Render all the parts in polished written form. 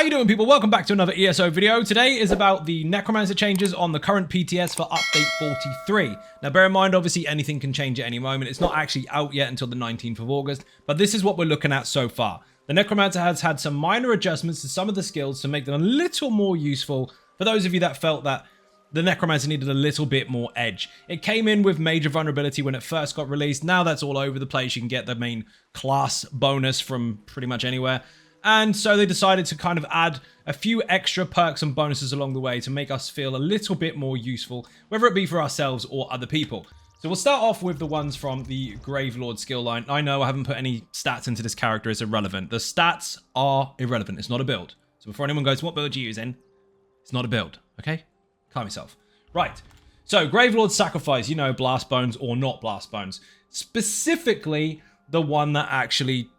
How you doing, people? Welcome back to another ESO video. Today is about the Necromancer changes on the current PTS for update 43. Now bear in mind, obviously anything can change at any moment. It's not actually out yet until the 19th of August, but this is what we're looking at so far. The Necromancer has had some minor adjustments to some of the skills to make them a little more useful for those of you that felt that the Necromancer needed a little bit more edge. It came in with major vulnerability when it first got released. Now that's all over the place. You can get the main class bonus from pretty much anywhere. And so they decided to kind of add a few extra perks and bonuses along the way to make us feel a little bit more useful, whether it be for ourselves or other people. So we'll start off with the ones from the Gravelord skill line. I know I haven't put any stats into this character, it's irrelevant. The stats are irrelevant, it's not a build. So before anyone goes, what build are you using? It's not a build, okay? Calm yourself. Right, so Gravelord Sacrifice, you know, Blast Bones or not Blast Bones. Specifically, the one that actually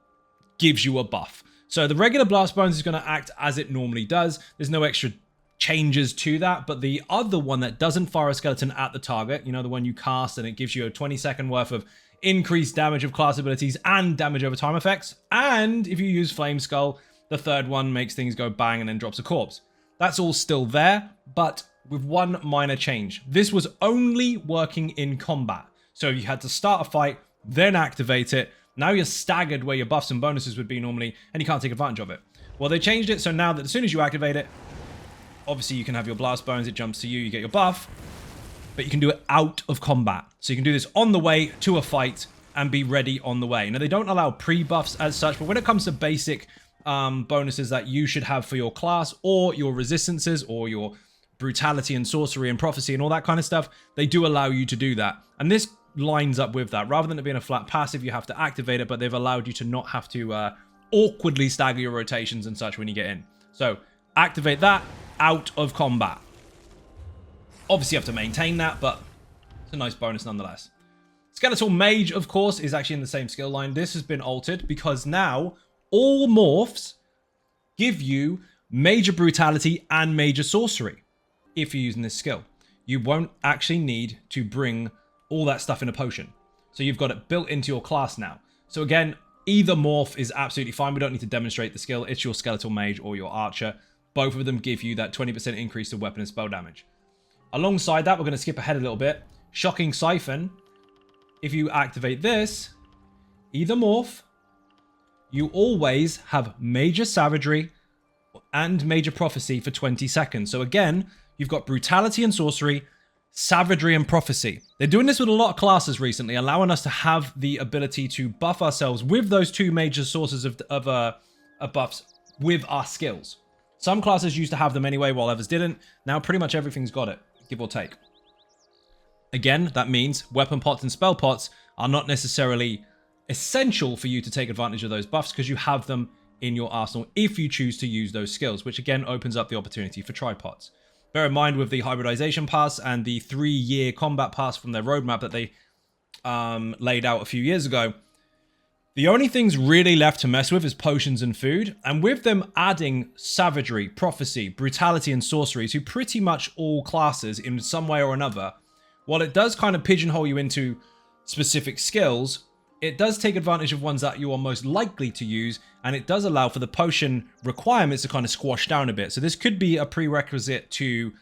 gives you a buff. So the regular Blast Bones is going to act as it normally does. There's no extra changes to that, but the other one that doesn't fire a skeleton at the target, you know, the one you cast and it gives you a 20-second worth of increased damage of class abilities and damage over time effects. And if you use Flame Skull, the third one makes things go bang and then drops a corpse. That's all still there, but with one minor change. This was only working in combat. So you had to start a fight, then activate it. Now you're staggered where your buffs and bonuses would be normally, and you can't take advantage of it. Well, they changed it, so now that as soon as you activate it, obviously you can have your Blast Bones, it jumps to you, you get your buff, but you can do it out of combat. So you can do this on the way to a fight and be ready on the way. Now, they don't allow pre-buffs as such, but when it comes to basic bonuses that you should have for your class, or your resistances, or your brutality and sorcery and prophecy and all that kind of stuff, they do allow you to do that. And this lines up with that. Rather than it being a flat passive, you have to activate it, but they've allowed you to not have to awkwardly stagger your rotations and such when you get in. So activate that out of combat. Obviously you have to maintain that, but it's a nice bonus nonetheless. Skeletal Mage, of course, is actually in the same skill line. This has been altered because now all morphs give you major brutality and major sorcery if you're using this skill. You won't actually need to bring all that stuff in a potion. So you've got it built into your class now. So again, either morph is absolutely fine. We don't need to demonstrate the skill. It's your Skeletal Mage or your Archer. Both of them give you that 20% increase to weapon and spell damage. Alongside that, we're going to skip ahead a little bit. Shocking Siphon. If you activate this, either morph, you always have Major Savagery and Major Prophecy for 20 seconds. So again, you've got Brutality and Sorcery, Savagery and Prophecy. They're doing this with a lot of classes recently, allowing us to have the ability to buff ourselves with those two major sources of buffs with our skills. Some classes used to have them anyway, while others didn't. Now pretty much everything's got it, give or take. Again, that means weapon pots and spell pots are not necessarily essential for you to take advantage of those buffs because you have them in your arsenal if you choose to use those skills, which again opens up the opportunity for tripods. Bear in mind with the hybridization pass and the 3-year combat pass from their roadmap that they laid out a few years ago, the only things really left to mess with is potions and food. And with them adding savagery, prophecy, brutality, and sorcery to pretty much all classes in some way or another, while it does kind of pigeonhole you into specific skills, it does take advantage of ones that you are most likely to use, and it does allow for the potion requirements to kind of squash down a bit. So this could be a prerequisite to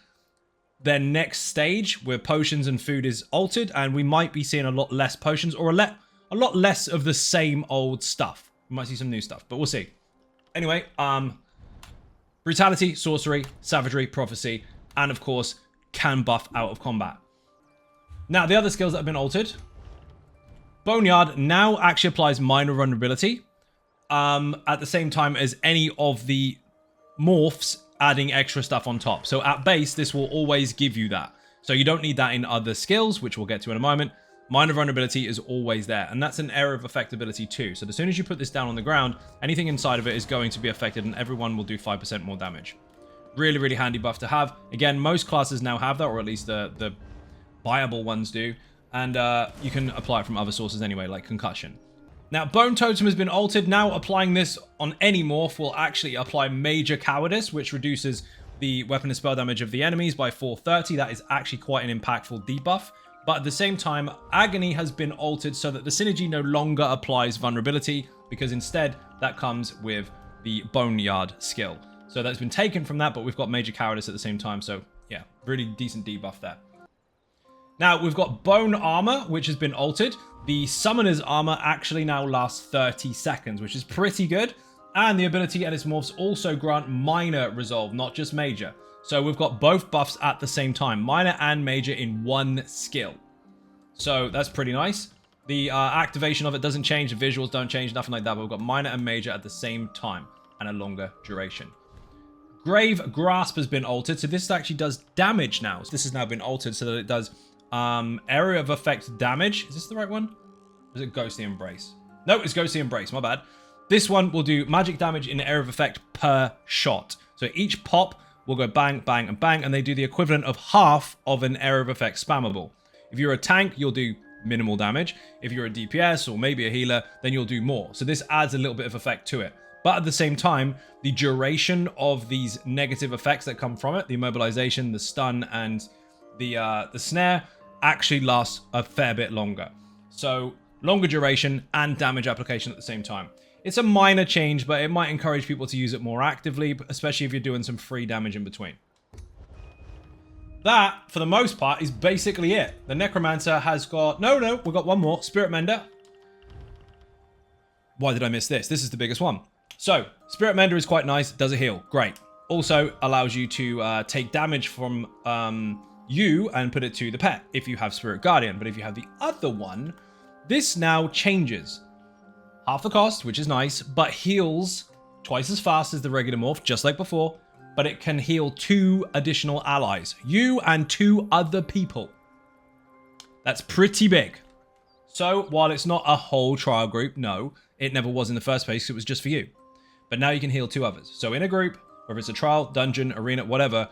their next stage where potions and food is altered, and we might be seeing a lot less potions or a lot less of the same old stuff. We might see some new stuff, but we'll see. Anyway, brutality, sorcery, savagery, prophecy, and of course, can buff out of combat. Now, the other skills that have been altered. Boneyard now actually applies minor vulnerability at the same time as any of the morphs adding extra stuff on top. So at base, this will always give you that. So you don't need that in other skills, which we'll get to in a moment. Minor vulnerability is always there, and that's an area of affectability too. So as soon as you put this down on the ground, anything inside of it is going to be affected and everyone will do 5% more damage. Really, really handy buff to have. Again, most classes now have that, or at least the viable ones do. And you can apply it from other sources anyway, like Concussion. Now, Bone Totem has been altered. Now, applying this on any morph will actually apply Major Cowardice, which reduces the weapon and spell damage of the enemies by 430. That is actually quite an impactful debuff. But at the same time, Agony has been altered so that the synergy no longer applies vulnerability, because instead that comes with the Boneyard skill. So that's been taken from that, but we've got major cowardice at the same time. So yeah, really decent debuff there. Now we've got bone armor, which has been altered. The summoner's armor actually now lasts 30 seconds, which is pretty good. And the ability and its morphs also grant minor resolve, not just major. So we've got both buffs at the same time, minor and major in one skill. So that's pretty nice. The activation of it doesn't change, the visuals don't change, nothing like that, but we've got minor and major at the same time and a longer duration. Grave Grasp has been altered, so this actually does damage now. So this has now been altered so that it does area of effect damage. Is this the right one? Or is it Ghostly Embrace? No, it's Ghostly Embrace, my bad. This one will do magic damage in area of effect per shot. So each pop will go bang, bang, and bang, and they do the equivalent of half of an area of effect spammable. If you're a tank, you'll do minimal damage. If you're a DPS or maybe a healer, then you'll do more. So this adds a little bit of effect to it. But at the same time, the duration of these negative effects that come from it, the immobilization, the stun, and the snare, actually lasts a fair bit longer. So longer duration and damage application at the same time. It's a minor change, but it might encourage people to use it more actively, especially if you're doing some free damage in between. That, for the most part, is basically it. The Necromancer has got... No, we've got one more. Spirit Mender. Why did I miss this? This is the biggest one. So, Spirit Mender is quite nice. Does a heal. Great. Also allows you to take damage from you and put it to the pet if you have Spirit Guardian. But if you have the other one, this now changes. Half the cost, which is nice, but heals twice as fast as the regular morph, just like before. But it can heal 2 additional allies. You and 2 other people. That's pretty big. So, while it's not a whole trial group, no, it never was in the first place, it was just for you. But now you can heal 2 others. So in a group, whether it's a trial, dungeon, arena, whatever,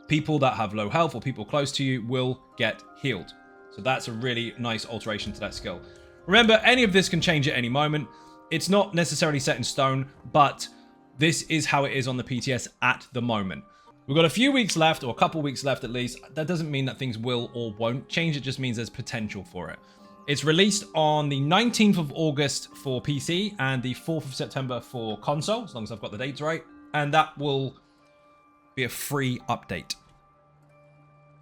people that have low health or people close to you will get healed. So that's a really nice alteration to that skill. Remember, any of this can change at any moment. It's not necessarily set in stone, but this is how it is on the PTS at the moment. We've got a few weeks left, or a couple weeks left at least. That doesn't mean that things will or won't change. It just means there's potential for it. It's released on the 19th of August for PC and the 4th of September for console, as long as I've got the dates right. And that will be a free update.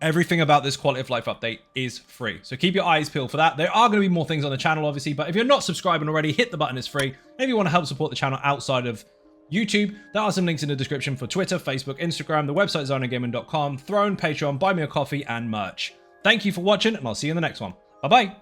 Everything about this quality of life update is free. So keep your eyes peeled for that. There are going to be more things on the channel, obviously, but if you're not subscribing already, hit the button, it's free. And if you want to help support the channel outside of YouTube, there are some links in the description for Twitter, Facebook, Instagram, the website ZynoGaming.com, Throne, Patreon, Buy Me a Coffee, and merch. Thank you for watching, and I'll see you in the next one. Bye-bye.